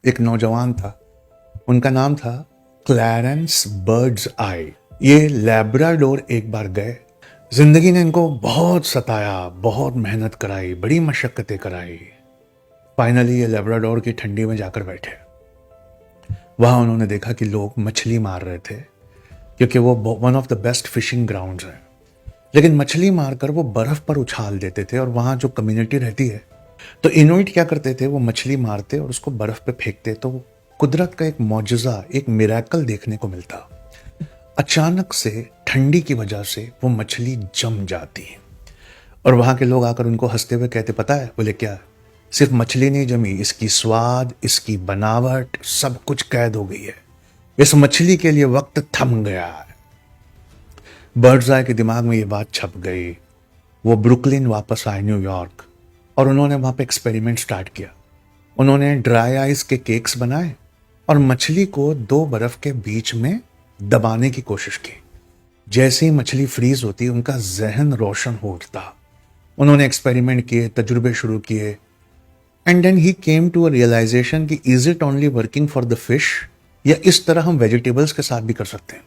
एक नौजवान था, उनका नाम था क्लैरेंस बर्ड्स आई। ये लैब्राडोर एक बार गए। जिंदगी ने इनको बहुत सताया, बहुत मेहनत कराई, बड़ी मशक्कतें कराई। फाइनली ये लैब्राडोर की ठंडी में जाकर बैठे। वहां उन्होंने देखा कि लोग मछली मार रहे थे, क्योंकि वो one of the best fishing grounds है। लेकिन मछली मारकर वो बर्फ पर उछाल देते थे, और वहां जो कम्युनिटी रहती है, तो इनुइट क्या करते थे, वो मछली मारते और उसको बर्फ पे फेंकते, तो कुदरत का एक मौजज़ा, एक मिरेकल देखने को मिलता। अचानक से ठंडी की वजह से वो मछली जम जाती है, और वहां के लोग आकर उनको हंसते हुए कहते, पता है? बोले क्या? सिर्फ मछली नहीं जमी, इसकी स्वाद, इसकी बनावट, सब कुछ कैद हो गई है। इस मछली के लिए वक्त थम गया है। बर्ड्स आई के दिमाग में ये बात छप गई। वो ब्रुकलिन वापस आए, न्यूयॉर्क, और उन्होंने वहां पे एक्सपेरिमेंट स्टार्ट किया। उन्होंने ड्राई आइस के केक्स बनाए और मछली को दो बर्फ के बीच में दबाने की कोशिश की। जैसे ही मछली फ्रीज होती, उनका जहन रोशन हो उठता। उन्होंने एक्सपेरिमेंट किए, तजुर्बे शुरू किए, and then he came to a realization कि is it only working for the fish, या इस तरह हम वेजिटेबल्स के साथ भी कर सकते हैं।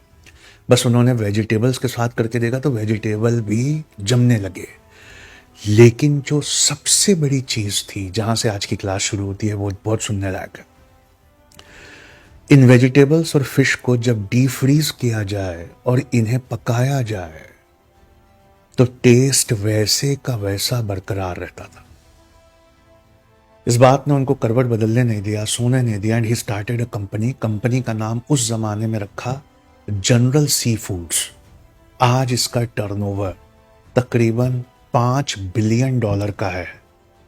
बस उन्होंने वेजिटेबल्स के साथ करके देखा तो वेजिटेबल भी जमने लगे। लेकिन जो सबसे बड़ी चीज थी, जहां से आज की क्लास शुरू होती है, वो बहुत सुनने लायक है। इन वेजिटेबल्स और फिश को जब डीप फ्रीज किया जाए और इन्हें पकाया जाए, तो टेस्ट वैसे का वैसा बरकरार रहता था। इस बात ने उनको करवट बदलने नहीं दिया, सोने नहीं दिया, and he started a company. Company का नाम उस जमाने में रखा जनरल सी फूड्स। आज इसका टर्नओवर तकरीबन $5 बिलियन का है।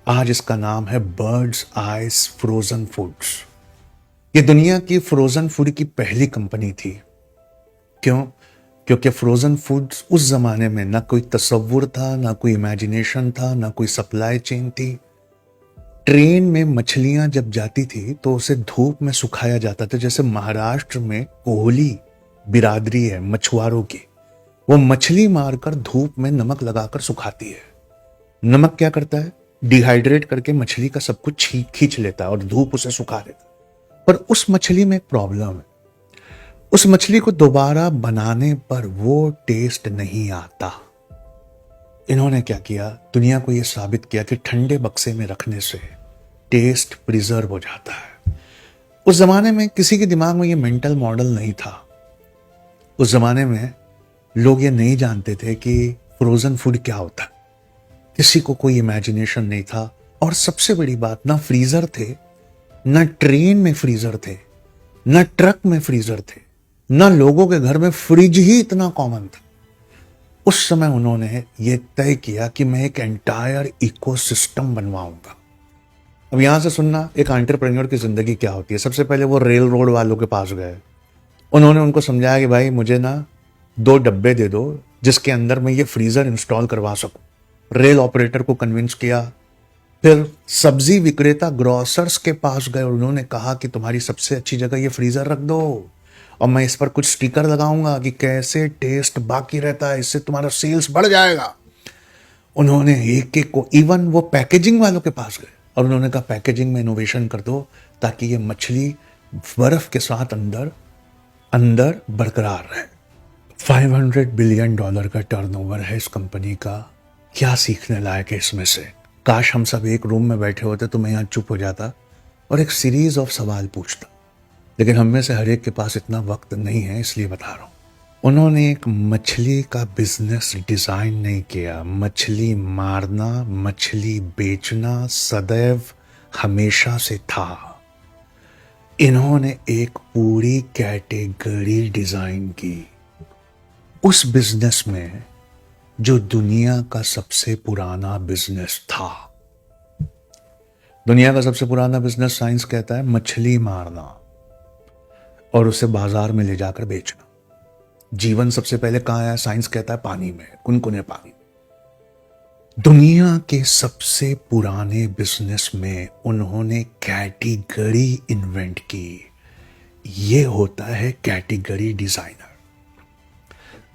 आज इसका नाम है बर्ड्स आइज फ्रोजन फूड्स। ये दुनिया की फ्रोजन फूड की पहली कंपनी थी। क्यों? क्योंकि फ्रोजन फूड्स उस जमाने में ना कोई तसव्वुर था, ना कोई इमेजिनेशन था, ना कोई सप्लाई चेन थी। ट्रेन में मछलियां जब जाती थी तो उसे धूप में सुखाया जाता था। जैसे महाराष्ट्र में कोहली बिरादरी है मछुआरों की, वो मछली मारकर धूप में नमक लगाकर सुखाती है। नमक क्या करता है? डिहाइड्रेट करके मछली का सब कुछ खींच लेता है और धूप उसे सुखा देता है। पर उस मछली में एक प्रॉब्लम है, उस मछली को दोबारा बनाने पर वो टेस्ट नहीं आता। इन्होंने क्या किया? दुनिया को यह साबित किया कि ठंडे बक्से में रखने से टेस्ट प्रिजर्व हो जाता है। उस जमाने में किसी के दिमाग में ये मेंटल मॉडल नहीं था। उस जमाने में लोग ये नहीं जानते थे कि फ्रोजन फूड क्या होता है। किसी को कोई इमेजिनेशन नहीं था। और सबसे बड़ी बात, ना फ्रीजर थे, ना ट्रेन में फ्रीजर थे, ना ट्रक में फ्रीजर थे, ना लोगों के घर में फ्रिज ही इतना कॉमन था। उस समय उन्होंने ये तय किया कि मैं एक एंटायर इकोसिस्टम बनवाऊंगा। अब यहां से सुनना, एक एंटरप्रेन्योर की जिंदगी क्या होती है। सबसे पहले वो रेल रोड वालों के पास गए। उन्होंने उनको समझाया कि भाई मुझे ना 2 डब्बे दे दो जिसके अंदर मैं ये फ्रीजर इंस्टॉल करवा सकूं। रेल ऑपरेटर को कन्विंस किया। फिर सब्जी विक्रेता ग्रोसर्स के पास गए और उन्होंने कहा कि तुम्हारी सबसे अच्छी जगह ये फ्रीजर रख दो, और मैं इस पर कुछ स्टिकर लगाऊंगा कि कैसे टेस्ट बाकी रहता है, इससे तुम्हारा सेल्स बढ़ जाएगा। उन्होंने एक एक को, इवन वो पैकेजिंग वालों के पास गए और उन्होंने कहा पैकेजिंग में इनोवेशन कर दो ताकि ये मछली बर्फ के साथ अंदर अंदर बरकरार रहे। $500 बिलियन का टर्नओवर है इस कंपनी का। क्या सीखने लायक है इसमें से? काश हम सब एक रूम में बैठे होते तो मैं यहाँ चुप हो जाता और एक सीरीज ऑफ सवाल पूछता, लेकिन हम में से हर एक के पास इतना वक्त नहीं है, इसलिए बता रहा हूँ। उन्होंने एक मछली का बिजनेस डिजाइन नहीं किया। मछली मारना, मछली बेचना सदैव हमेशा से था। इन्होंने एक पूरी कैटेगरी डिजाइन की उस बिजनेस में जो दुनिया का सबसे पुराना बिजनेस था। दुनिया का सबसे पुराना बिजनेस साइंस कहता है मछली मारना और उसे बाजार में ले जाकर बेचना। जीवन सबसे पहले कहां आया? साइंस कहता है पानी में, कुनकुने पानी में। दुनिया के सबसे पुराने बिजनेस में उन्होंने कैटेगरी इन्वेंट की। यह होता है कैटेगरी डिजाइनर।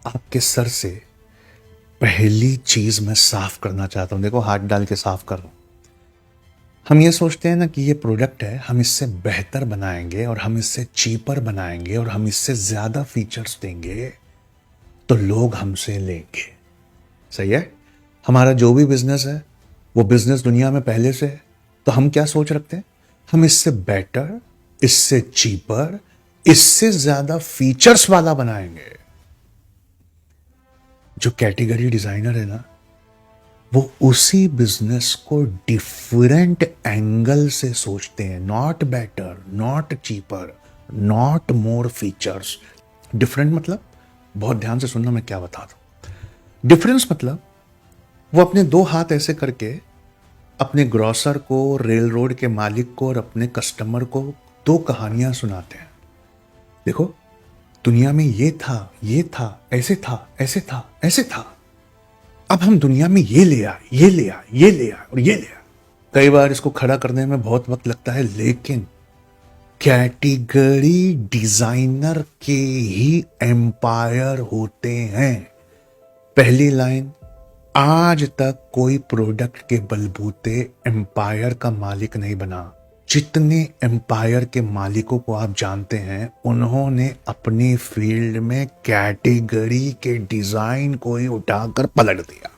आपके सर से पहली चीज मैं साफ करना चाहता हूं, देखो हाथ डाल के साफ कर रहा हूं। हम ये सोचते हैं ना कि ये प्रोडक्ट है, हम इससे बेहतर बनाएंगे और हम इससे चीपर बनाएंगे और हम इससे ज़्यादा फीचर्स देंगे तो लोग हमसे लेंगे। सही है? हमारा जो भी बिजनेस है वो बिजनेस दुनिया में पहले से है, तो हम क्या सोच रखते हैं? हम इससे बेटर, इससे चीपर, इससे ज़्यादा फीचर्स वाला बनाएंगे। जो कैटेगरी डिज़ाइनर है ना, वो उसी बिजनेस को डिफरेंट एंगल से सोचते हैं। Not better, not cheaper, not more features. Different मतलब, बहुत ध्यान से सुनना मैं क्या बता दूं। डिफरेंस मतलब वो अपने दो हाथ ऐसे करके अपने ग्रोसर को, रेल रोड के मालिक को और अपने कस्टमर को दो कहानियां सुनाते हैं। देखो, दुनिया में ये था, ये था, ऐसे था, ऐसे था, ऐसे था, अब हम दुनिया में ये ले आए, ये ले आए, ये ले आए और ये ले आए। कई बार इसको खड़ा करने में बहुत वक्त लगता है, लेकिन कैटेगरी डिजाइनर के ही एम्पायर होते हैं। पहली लाइन, आज तक कोई प्रोडक्ट के बलबूते एम्पायर का मालिक नहीं बना। जितने एम्पायर के मालिकों को आप जानते हैं, उन्होंने अपनी फील्ड में कैटेगरी के डिजाइन को ही उठाकर पलट दिया।